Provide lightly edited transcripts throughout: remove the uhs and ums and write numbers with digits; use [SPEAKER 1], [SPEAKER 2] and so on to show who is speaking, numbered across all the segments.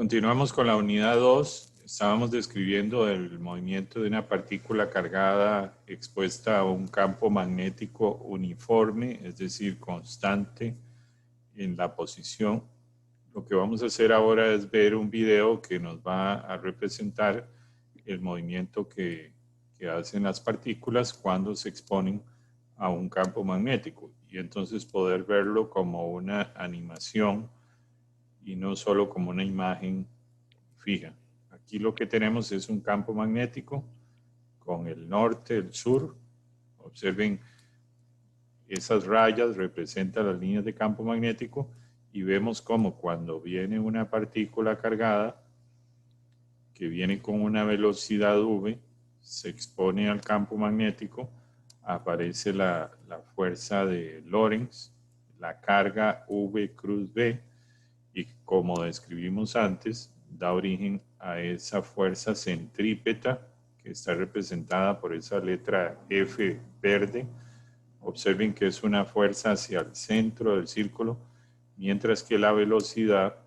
[SPEAKER 1] Continuamos con la unidad 2. Estábamos describiendo el movimiento de una partícula cargada expuesta a un campo magnético uniforme, es decir, constante en la posición. Lo que vamos a hacer ahora es ver un video que nos va a representar el movimiento que hacen las partículas cuando se exponen a un campo magnético y entonces poder verlo como una animación y no solo como una imagen fija. Aquí lo que tenemos es un campo magnético con el norte, el sur. Observen, esas rayas representan las líneas de campo magnético y vemos como cuando viene una partícula cargada que viene con una velocidad v, se expone al campo magnético, aparece la fuerza de Lorentz, la carga v cruz b, y como describimos antes, da origen a esa fuerza centrípeta que está representada por esa letra F verde. Observen que es una fuerza hacia el centro del círculo, mientras que la velocidad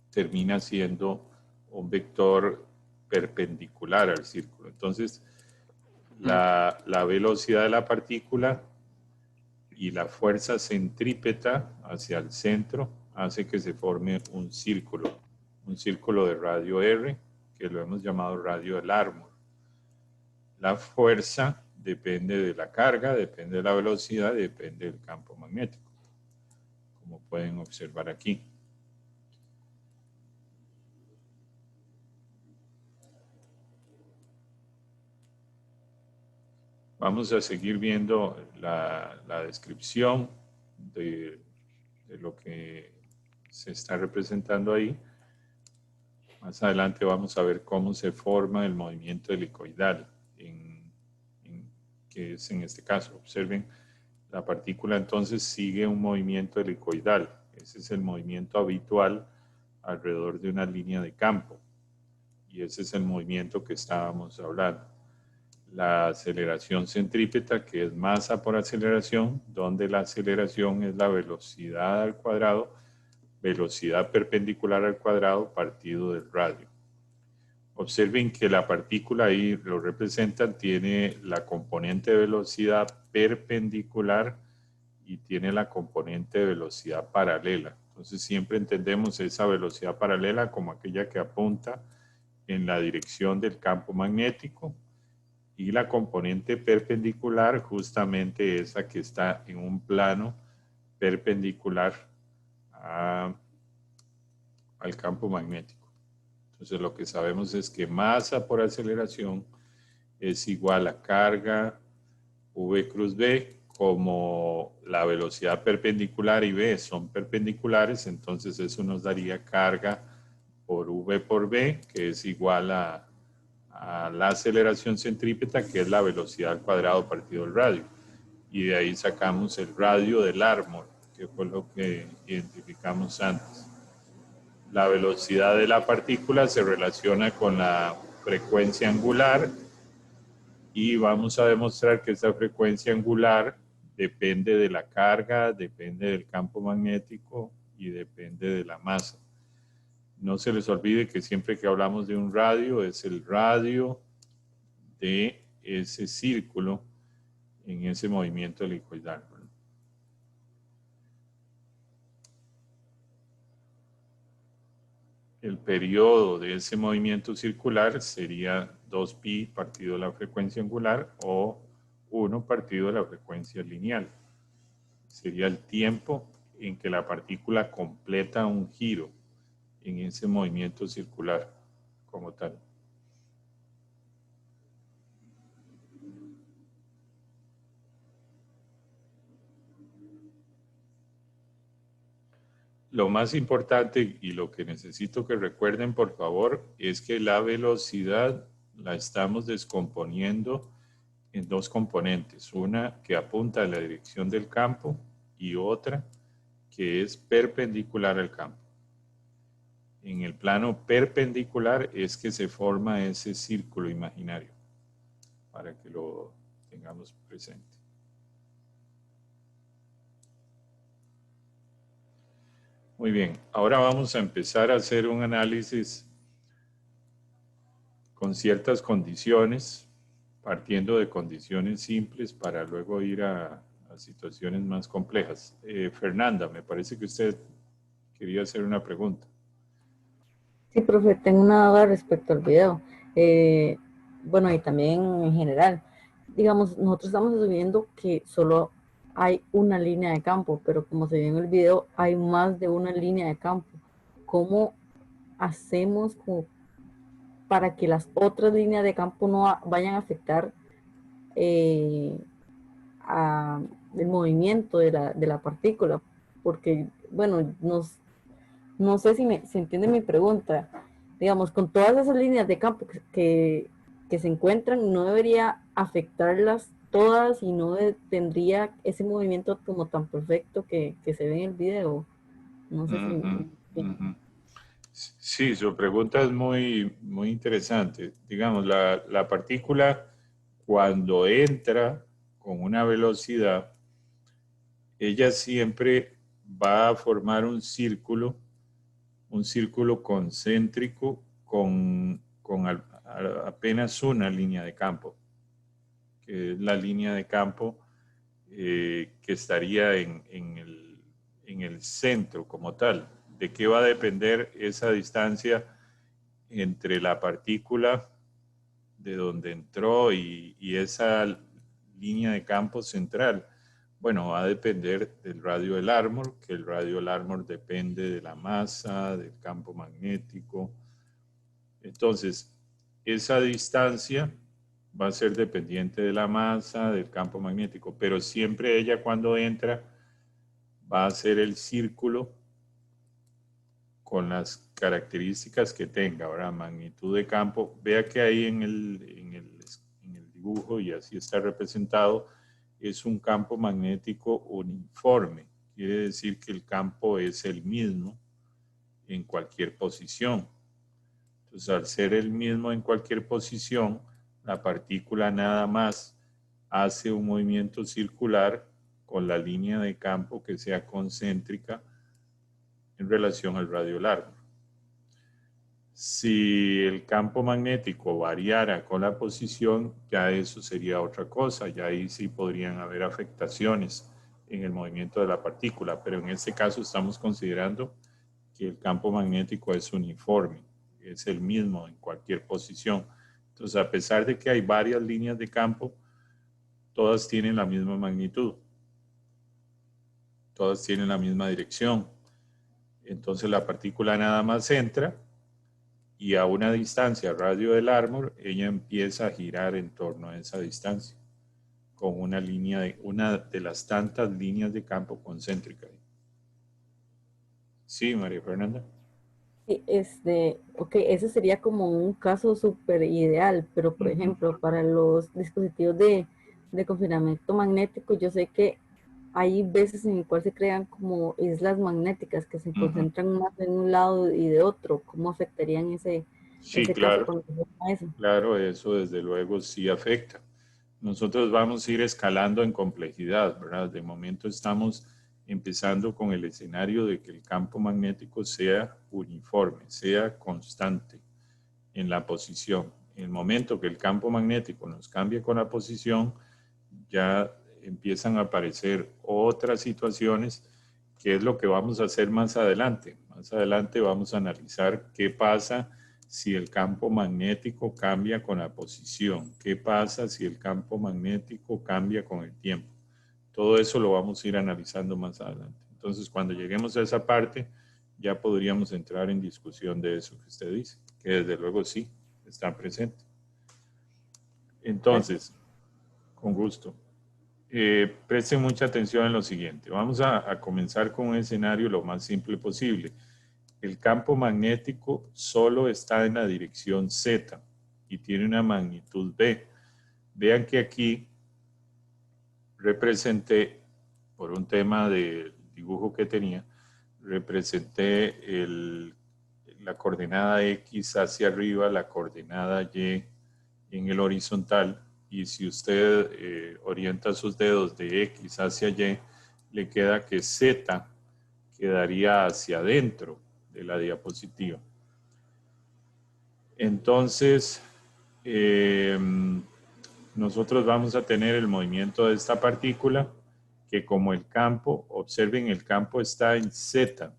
[SPEAKER 1] termina siendo un vector perpendicular al círculo. Entonces, la velocidad de la partícula y la fuerza centrípeta hacia el centro hace que se forme un círculo de radio R, que lo hemos llamado radio de Larmor. La fuerza depende de la carga, depende de la velocidad, depende del campo magnético, como pueden observar aquí. Vamos a seguir viendo la descripción de lo que se está representando ahí. Más adelante vamos a ver cómo se forma el movimiento helicoidal, que es en este caso. Observen, la partícula entonces sigue un movimiento helicoidal. Ese es el movimiento habitual alrededor de una línea de campo. Y ese es el movimiento que estábamos hablando. La aceleración centrípeta, que es masa por aceleración, donde la aceleración es la velocidad al cuadrado, velocidad perpendicular al cuadrado partido del radio. Observen que la partícula ahí lo representan, tiene la componente de velocidad perpendicular y tiene la componente de velocidad paralela. Entonces siempre entendemos esa velocidad paralela como aquella que apunta en la dirección del campo magnético, y la componente perpendicular justamente esa que está en un plano perpendicular al campo magnético. Entonces lo que sabemos es que masa por aceleración es igual a carga v cruz b, como la velocidad perpendicular y b son perpendiculares, entonces eso nos daría carga por v por b, que es igual a la aceleración centrípeta, que es la velocidad al cuadrado partido el radio. Y de ahí sacamos el radio de Larmor, que fue lo que identificamos antes. La velocidad de la partícula se relaciona con la frecuencia angular y vamos a demostrar que esa frecuencia angular depende de la carga, depende del campo magnético y depende de la masa. No se les olvide que siempre que hablamos de un radio es el radio de ese círculo en ese movimiento helicoidal. El periodo de ese movimiento circular sería 2pi partido la frecuencia angular o 1 partido la frecuencia lineal. Sería el tiempo en que la partícula completa un giro en ese movimiento circular como tal. Lo más importante y lo que necesito que recuerden, por favor, es que la velocidad la estamos descomponiendo en dos componentes. Una que apunta a la dirección del campo y otra que es perpendicular al campo. En el plano perpendicular es que se forma ese círculo imaginario, para que lo tengamos presente. Muy bien, ahora vamos a empezar a hacer un análisis con ciertas condiciones, partiendo de condiciones simples para luego ir a situaciones más complejas. Fernanda, me parece que usted quería hacer una pregunta.
[SPEAKER 2] Sí, profe, tengo una duda respecto al video. Eh, bueno, y también en general. Digamos, nosotros estamos asumiendo que solo hay una línea de campo, pero como se ve en el video, hay más de una línea de campo. ¿Cómo hacemos como para que las otras líneas de campo no vayan a afectar eh, a el movimiento de la partícula? Porque, bueno, no sé si se entiende mi pregunta. Digamos, con todas esas líneas de campo que se encuentran, no debería afectarlas todas y no tendría ese movimiento como tan perfecto que se ve en el video. No sé si...
[SPEAKER 1] Ujú, ujú. Sí, su pregunta es muy interesante. Digamos, la partícula cuando entra con una velocidad, ella siempre va a formar un círculo concéntrico con apenas una línea de campo, que es la línea de campo que estaría en el centro como tal. ¿De qué va a depender esa distancia entre la partícula de donde entró y esa línea de campo central? Bueno, va a depender del radio del árbol, que el radio del árbol depende de la masa, del campo magnético. Entonces, esa distancia va a ser dependiente de la masa, del campo magnético, pero siempre ella cuando entra va a hacer el círculo con las características que tenga, ¿verdad? Magnitud de campo. Vea que ahí en el dibujo, y así está representado, es un campo magnético uniforme. Quiere decir que el campo es el mismo en cualquier posición. Entonces, al ser el mismo en cualquier posición, la partícula nada más hace un movimiento circular con la línea de campo que sea concéntrica en relación al radio largo. Si el campo magnético variara con la posición, ya eso sería otra cosa, ya ahí sí podrían haber afectaciones en el movimiento de la partícula, pero en este caso estamos considerando que el campo magnético es uniforme, es el mismo en cualquier posición. Entonces, a pesar de que hay varias líneas de campo, todas tienen la misma magnitud, todas tienen la misma dirección. Entonces, la partícula nada más entra y a una distancia radio del árbol, ella empieza a girar en torno a esa distancia con una de las tantas líneas de campo concéntricas. Sí, María Fernanda.
[SPEAKER 2] Sí, ok, ese sería como un caso súper ideal, pero por
[SPEAKER 1] Ujú,
[SPEAKER 2] ejemplo, para los dispositivos de confinamiento magnético, yo sé que hay veces en el cual se crean como islas magnéticas que se
[SPEAKER 1] ujú.
[SPEAKER 2] concentran más en un lado y de otro. ¿Cómo afectarían
[SPEAKER 1] Sí,
[SPEAKER 2] ese caso
[SPEAKER 1] claro,
[SPEAKER 2] cuando se llama eso?
[SPEAKER 1] claro, eso desde luego sí afecta. Nosotros vamos a ir escalando en complejidad, ¿verdad? De momento estamos empezando con el escenario de que el campo magnético sea uniforme, sea constante en la posición. En el momento que el campo magnético nos cambie con la posición, ya empiezan a aparecer otras situaciones, que es lo que vamos a hacer más adelante. Más adelante vamos a analizar qué pasa si el campo magnético cambia con la posición, qué pasa si el campo magnético cambia con el tiempo. Todo eso lo vamos a ir analizando más adelante. Entonces, cuando lleguemos a esa parte, ya podríamos entrar en discusión de eso que usted dice, que desde luego sí está presente.
[SPEAKER 2] Gracias.
[SPEAKER 1] Entonces, con gusto. Presten mucha atención en lo siguiente. Vamos a comenzar con un escenario lo más simple posible. El campo magnético solo está en la dirección Z y tiene una magnitud B. Vean que aquí representé, por un tema de dibujo que tenía, representé la coordenada X hacia arriba, la coordenada Y en el horizontal, y si usted orienta sus dedos de X hacia Y, le queda que Z, quedaría hacia adentro de la diapositiva. Entonces, nosotros vamos a tener el movimiento de esta partícula que como el campo, observen, el campo está en Z,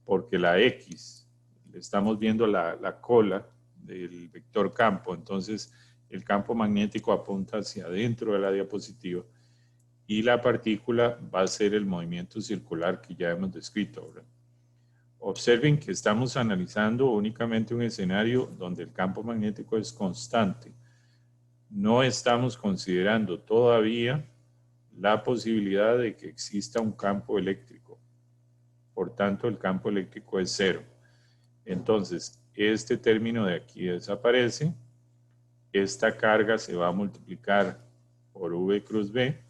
[SPEAKER 1] porque la X, estamos viendo la cola del vector campo, entonces el campo magnético apunta hacia adentro de la diapositiva y la partícula va a ser el movimiento circular que ya hemos descrito, ¿verdad? Observen que estamos analizando únicamente un escenario donde el campo magnético es constante. No estamos considerando todavía la posibilidad de que exista un campo eléctrico. Por tanto, el campo eléctrico es cero. Entonces, este término de aquí desaparece. Esta carga se va a multiplicar por V cruz B.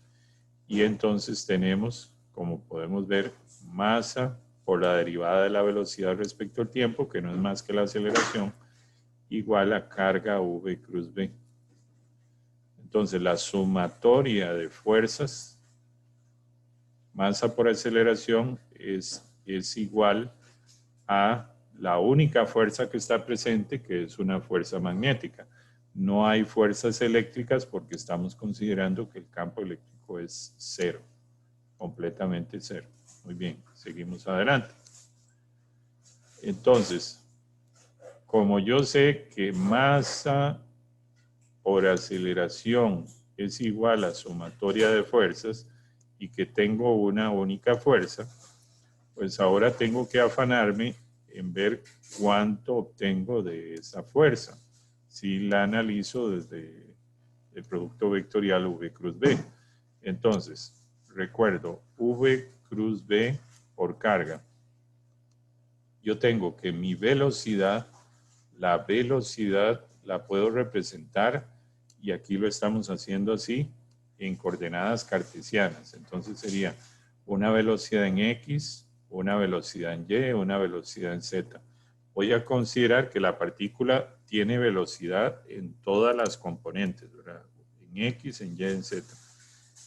[SPEAKER 1] Y entonces tenemos, como podemos ver, masa por la derivada de la velocidad respecto al tiempo, que no es más que la aceleración, igual a carga V cruz B. Entonces, la sumatoria de fuerzas, masa por aceleración, es igual a la única fuerza que está presente, que es una fuerza magnética. No hay fuerzas eléctricas porque estamos considerando que el campo eléctrico es cero, completamente cero. Muy bien, seguimos adelante. Entonces, como yo sé que masa por aceleración es igual a sumatoria de fuerzas y que tengo una única fuerza, pues ahora tengo que afanarme en ver cuánto obtengo de esa fuerza si la analizo desde el producto vectorial V cruz B. Entonces, recuerdo, V cruz B por carga. Yo tengo que mi velocidad, la velocidad la puedo representar, y aquí lo estamos haciendo así, en coordenadas cartesianas. Entonces sería una velocidad en X, una velocidad en Y, una velocidad en Z. Voy a considerar que la partícula tiene velocidad en todas las componentes, ¿verdad? En X, en Y, en Z.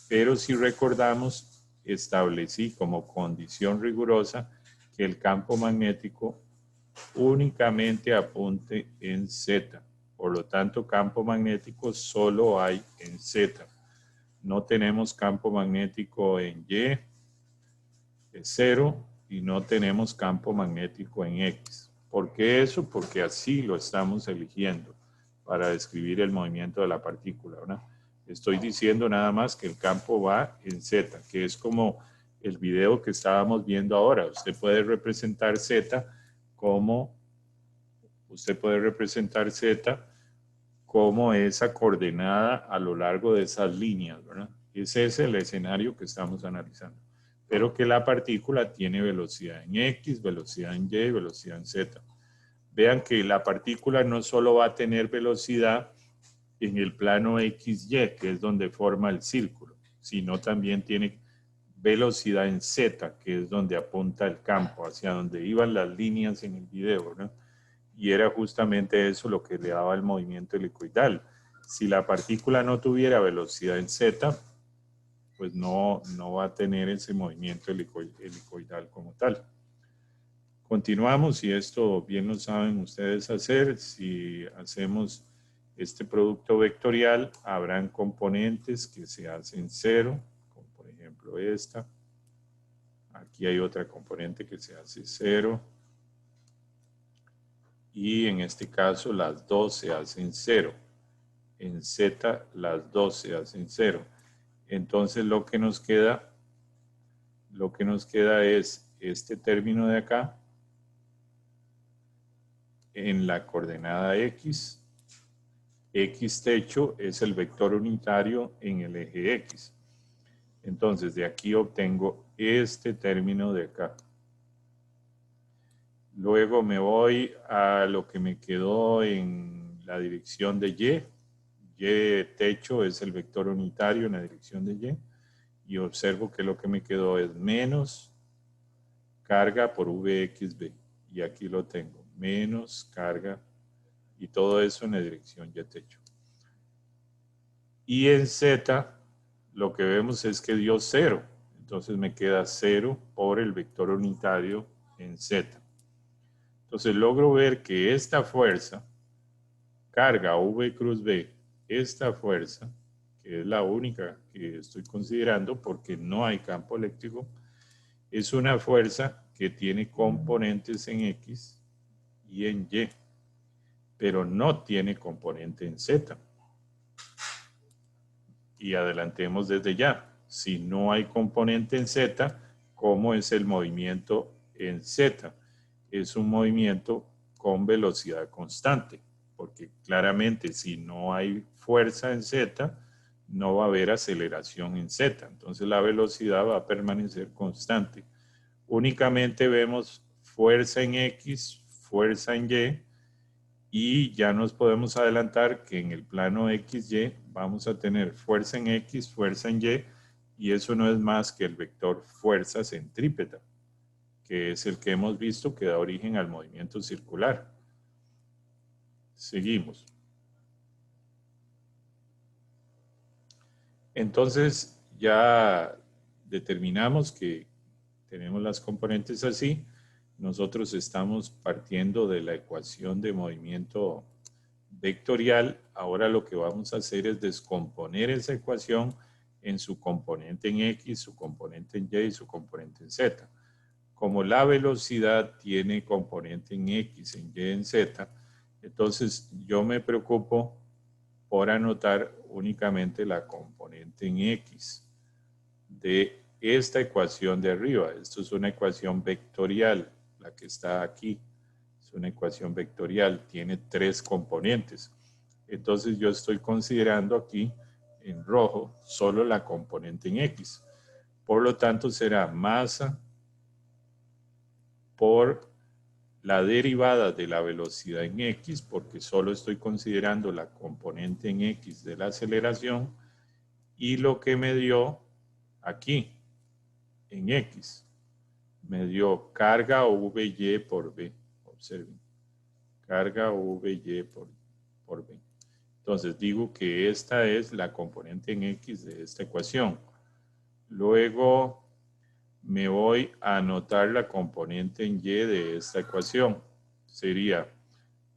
[SPEAKER 1] Pero si recordamos, establecí como condición rigurosa que el campo magnético únicamente apunte en Z. Por lo tanto, campo magnético solo hay en Z. No tenemos campo magnético en Y, es cero, y no tenemos campo magnético en X. ¿Por qué eso? Porque así lo estamos eligiendo para describir el movimiento de la partícula, ¿verdad? Estoy diciendo nada más que el campo va en Z, que es como el video que estábamos viendo ahora. Usted puede representar Z como esa coordenada a lo largo de esas líneas, ¿verdad? Ese es el escenario que estamos analizando. Pero que la partícula tiene velocidad en X, velocidad en Y, velocidad en Z. Vean que la partícula no solo va a tener velocidad en el plano XY, que es donde forma el círculo, sino también tiene velocidad en Z, que es donde apunta el campo, hacia donde iban las líneas en el video, ¿no? Y era justamente eso lo que le daba el movimiento helicoidal. Si la partícula no tuviera velocidad en Z, pues no va a tener ese movimiento helicoidal como tal. Continuamos, y esto bien lo saben ustedes hacer. Si hacemos este producto vectorial, habrán componentes que se hacen cero, como por ejemplo esta. Aquí hay otra componente que se hace cero. Y en este caso las dos se hacen cero. En Z las dos se hacen cero. Entonces lo que nos queda es este término de acá en la coordenada X. X techo es el vector unitario en el eje X. Entonces de aquí obtengo este término de acá. Luego me voy a lo que me quedó en la dirección de Y. Y techo es el vector unitario en la dirección de Y. Y observo que lo que me quedó es menos carga por VXB. Y aquí lo tengo. Menos carga. Y todo eso en la dirección Y techo. Y en Z lo que vemos es que dio cero. Entonces me queda 0 por el vector unitario en Z. Entonces logro ver que esta fuerza, carga V cruz B, esta fuerza, que es la única que estoy considerando porque no hay campo eléctrico, es una fuerza que tiene componentes en X y en Y, pero no tiene componente en Z. Y adelantemos desde ya. Si no hay componente en Z, ¿cómo es el movimiento en Z? Es un movimiento con velocidad constante, porque claramente si no hay fuerza en Z, no va a haber aceleración en Z. Entonces la velocidad va a permanecer constante. Únicamente vemos fuerza en X, fuerza en Y ya nos podemos adelantar que en el plano XY vamos a tener fuerza en X, fuerza en Y eso no es más que el vector fuerza centrípeta, que es el que hemos visto que da origen al movimiento circular. Seguimos. Entonces ya determinamos que tenemos las componentes así. Nosotros estamos partiendo de la ecuación de movimiento vectorial. Ahora lo que vamos a hacer es descomponer esa ecuación en su componente en X, su componente en Y y su componente en Z. Como la velocidad tiene componente en X, en Y, en Z, entonces yo me preocupo por anotar únicamente la componente en X de esta ecuación de arriba. Esto es una ecuación vectorial, la que está aquí. Es una ecuación vectorial, tiene 3 componentes. Entonces yo estoy considerando aquí en rojo solo la componente en X. Por lo tanto será masa por la derivada de la velocidad en X, porque solo estoy considerando la componente en X de la aceleración, y lo que me dio aquí en X me dio carga VY por B. Observen, carga VY por B. Entonces digo que esta es la componente en X de esta ecuación. Luego me voy a anotar la componente en Y de esta ecuación. Sería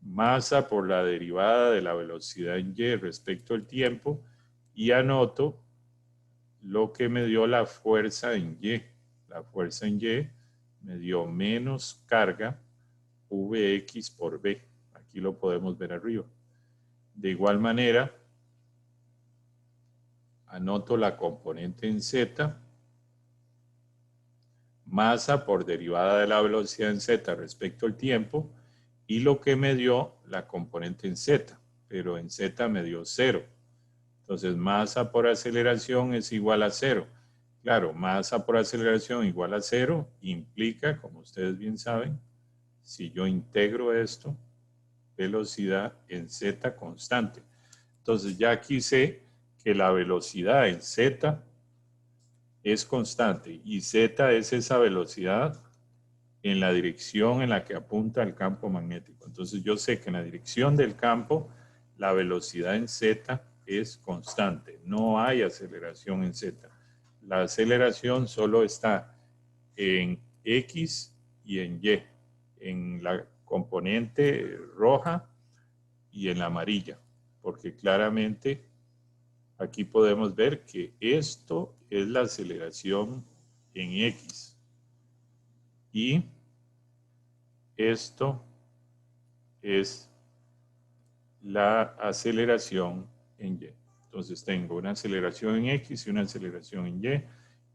[SPEAKER 1] masa por la derivada de la velocidad en Y respecto al tiempo y anoto lo que me dio la fuerza en Y. La fuerza en Y me dio menos carga Vx por B. Aquí lo podemos ver arriba. De igual manera, anoto la componente en Z, masa por derivada de la velocidad en Z respecto al tiempo, y lo que me dio la componente en Z, pero en Z me dio 0. Entonces, masa por aceleración es igual a 0. Claro, masa por aceleración igual a 0 implica, como ustedes bien saben, si yo integro esto, velocidad en Z constante. Entonces, ya aquí sé que la velocidad en Z es constante y Z es esa velocidad en la dirección en la que apunta el campo magnético. Entonces yo sé que en la dirección del campo la velocidad en Z es constante, no hay aceleración en Z. La aceleración solo está en X y en la componente roja y en la amarilla, porque claramente aquí podemos ver que esto es la aceleración en X y esto es la aceleración en Y. Entonces tengo una aceleración en X y una aceleración en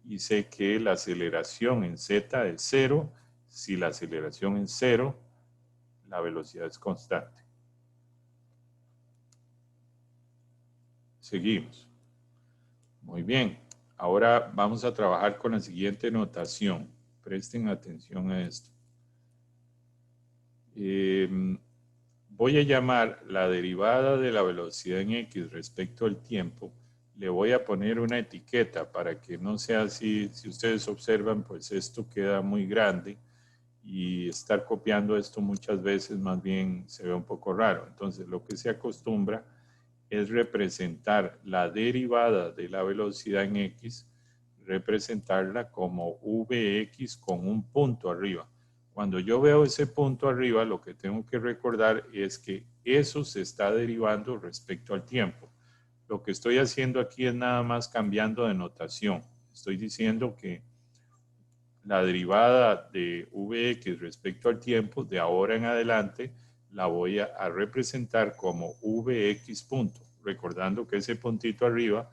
[SPEAKER 1] Y sé que la aceleración en Z es 0. Si la aceleración es 0, la velocidad es constante. Seguimos. Muy bien. Ahora vamos a trabajar con la siguiente notación. Presten atención a esto. Voy a llamar la derivada de la velocidad en X respecto al tiempo. Le voy a poner una etiqueta para que no sea así. Si ustedes observan, pues esto queda muy grande y estar copiando esto muchas veces más bien se ve un poco raro. Entonces lo que se acostumbra es representar la derivada de la velocidad en X representarla como Vx con un punto arriba. Cuando yo veo ese punto arriba, lo que tengo que recordar es que eso se está derivando respecto al tiempo. Lo que estoy haciendo aquí es nada más cambiando de notación. Estoy diciendo que la derivada de Vx respecto al tiempo, de ahora en adelante, la voy a representar como Vx punto. Recordando que ese puntito arriba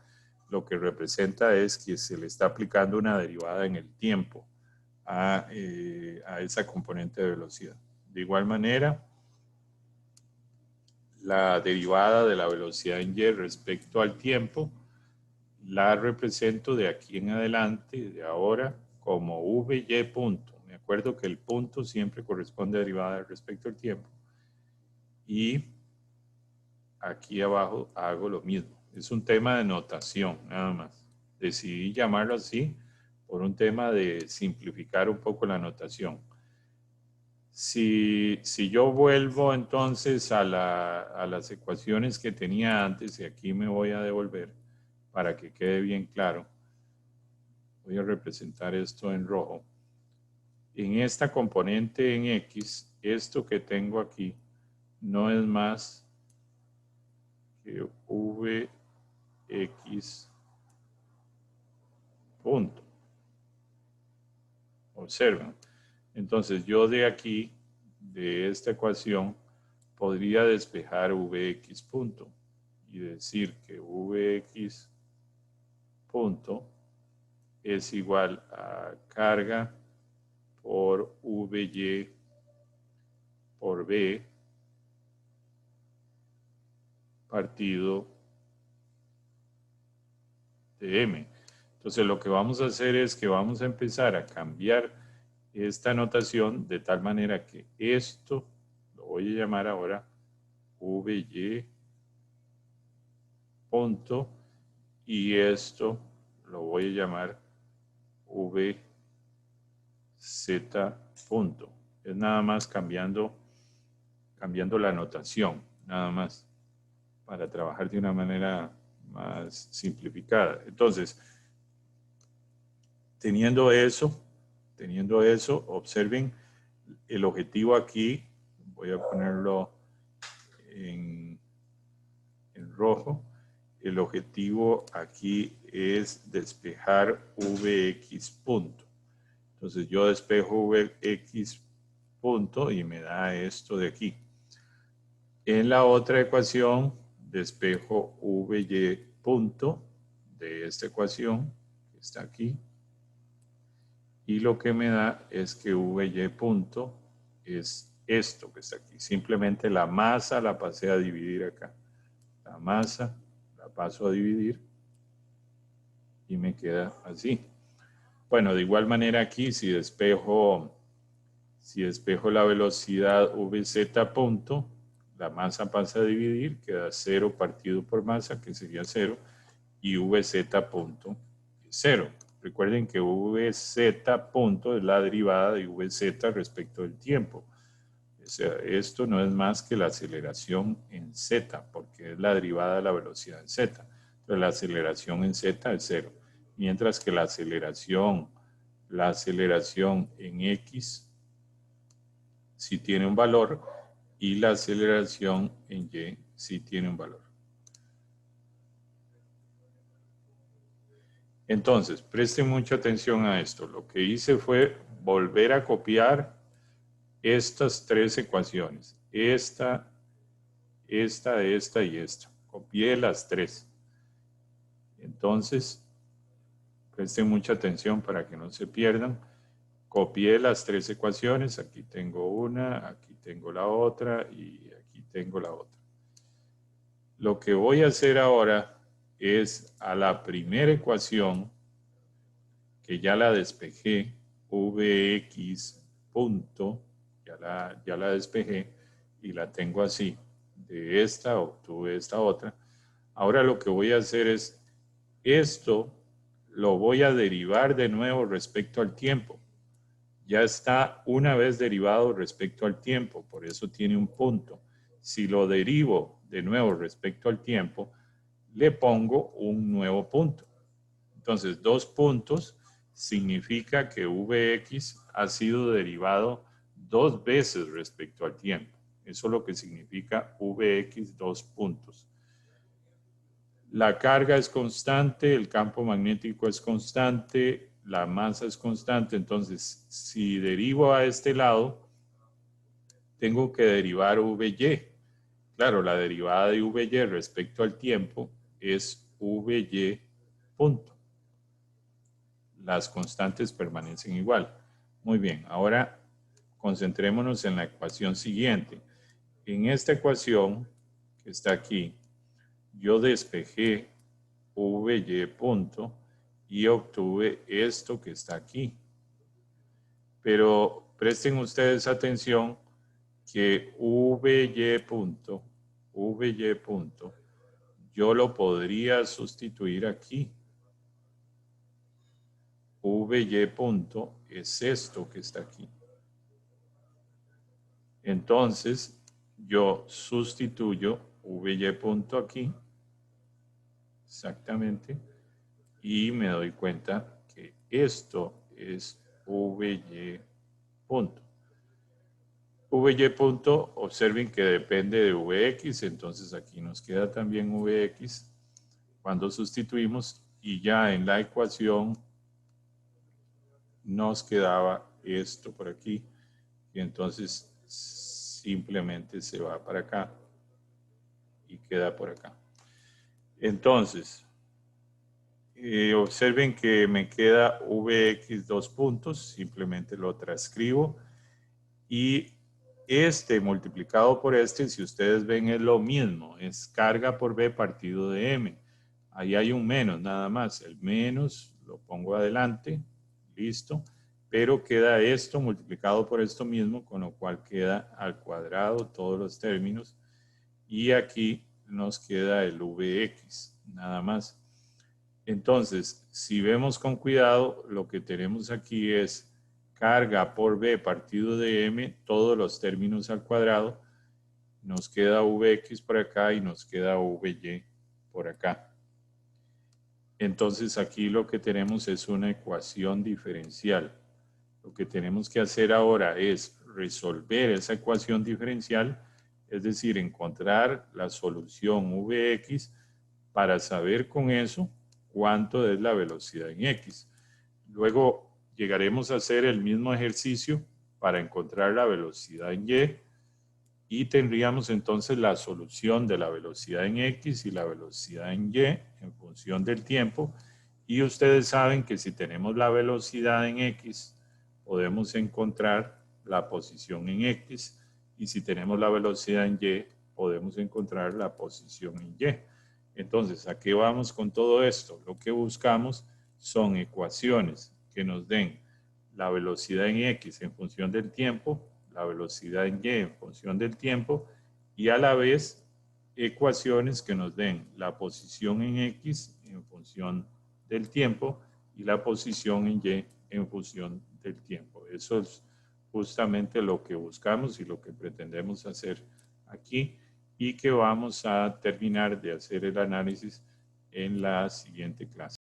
[SPEAKER 1] lo que representa es que se le está aplicando una derivada en el tiempo a esa componente de velocidad. De igual manera, la derivada de la velocidad en y respecto al tiempo la represento de aquí en adelante, de ahora, como vy punto. Me acuerdo que el punto siempre corresponde a derivada respecto al tiempo. Y aquí abajo hago lo mismo. Es un tema de notación, nada más. Decidí llamarlo así por un tema de simplificar un poco la notación. Si yo vuelvo entonces a las ecuaciones que tenía antes, y aquí me voy a devolver para que quede bien claro, voy a representar esto en rojo. En esta componente en X, esto que tengo aquí no es más que Vx punto. Observen. Entonces yo de aquí, de esta ecuación, podría despejar Vx punto y decir que Vx punto es igual a carga por Vy por B partido de M. Entonces lo que vamos a hacer es que vamos a empezar a cambiar esta notación de tal manera que esto lo voy a llamar ahora Vy punto y esto lo voy a llamar Vz punto. Es nada más cambiando la notación, nada más, para trabajar de una manera más simplificada. Entonces, teniendo eso, observen el objetivo aquí, voy a ponerlo en rojo, el objetivo aquí es despejar Vx punto. Entonces yo despejo Vx punto y me da esto de aquí. En la otra ecuación despejo Vy punto de esta ecuación que está aquí. Y lo que me da es que Vy punto es esto que está aquí. Simplemente la masa la pasé a dividir acá. La masa la paso a dividir y me queda así. Bueno, de igual manera aquí, si despejo la velocidad Vz punto, la masa pasa a dividir, queda 0 partido por masa, que sería 0, y Vz punto es 0. Recuerden que Vz punto es la derivada de Vz respecto del tiempo. O sea, esto no es más que la aceleración en z, porque es la derivada de la velocidad en z. Entonces la aceleración en z es 0, mientras que la aceleración en x sí tiene un valor y la aceleración en y sí tiene un valor. Entonces, presten mucha atención a esto. Lo que hice fue volver a copiar estas tres ecuaciones. Esta y esta. Copié las tres. Entonces, presten mucha atención para que no se pierdan. Copié las tres ecuaciones. Aquí tengo una, aquí tengo la otra y aquí tengo la otra. Lo que voy a hacer ahora es a la primera ecuación, que ya la despejé, Vx punto, ya la despejé y la tengo así. De esta obtuve esta otra. Ahora lo que voy a hacer es esto lo voy a derivar de nuevo respecto al tiempo. Ya está una vez derivado respecto al tiempo, por eso tiene un punto. Si lo derivo de nuevo respecto al tiempo, le pongo un nuevo punto. Entonces, 2 puntos significa que Vx ha sido derivado 2 veces respecto al tiempo. Eso es lo que significa Vx 2 puntos. La carga es constante, el campo magnético es constante, la masa es constante. Entonces, si derivo a este lado, tengo que derivar Vy. Claro, la derivada de Vy respecto al tiempo es Vy punto. Las constantes permanecen igual. Muy bien, ahora concentrémonos en la ecuación siguiente. En esta ecuación que está aquí, yo despejé Vy punto y obtuve esto que está aquí. Pero presten ustedes atención que Vy punto, yo lo podría sustituir aquí. Vy punto es esto que está aquí. Entonces, yo sustituyo Vy punto aquí, exactamente, y me doy cuenta que esto es Vy punto. Vy punto, observen que depende de Vx, entonces aquí nos queda también Vx cuando sustituimos, y ya en la ecuación nos quedaba esto por aquí, y entonces simplemente se va para acá y queda por acá. Entonces, observen que me queda Vx 2 puntos, simplemente lo transcribo, y este multiplicado por este, si ustedes ven, es lo mismo, es carga por B partido de M. Ahí hay un menos nada más, el menos lo pongo adelante, listo, pero queda esto multiplicado por esto mismo, con lo cual queda al cuadrado todos los términos, y aquí nos queda el Vx, nada más. Entonces, si vemos con cuidado, lo que tenemos aquí es carga por B partido de M, todos los términos al cuadrado, nos queda Vx por acá y nos queda Vy por acá. Entonces aquí lo que tenemos es una ecuación diferencial. Lo que tenemos que hacer ahora es resolver esa ecuación diferencial, es decir, encontrar la solución Vx para saber con eso cuánto es la velocidad en X. Luego llegaremos a hacer el mismo ejercicio para encontrar la velocidad en Y y tendríamos entonces la solución de la velocidad en X y la velocidad en Y en función del tiempo. Y ustedes saben que si tenemos la velocidad en X, podemos encontrar la posición en X, y si tenemos la velocidad en Y, podemos encontrar la posición en Y. Entonces, ¿a qué vamos con todo esto? Lo que buscamos son ecuaciones que nos den la velocidad en X en función del tiempo, la velocidad en Y en función del tiempo, y a la vez ecuaciones que nos den la posición en X en función del tiempo y la posición en Y en función del tiempo. Eso es justamente lo que buscamos y lo que pretendemos hacer aquí, y que vamos a terminar de hacer el análisis en la siguiente clase.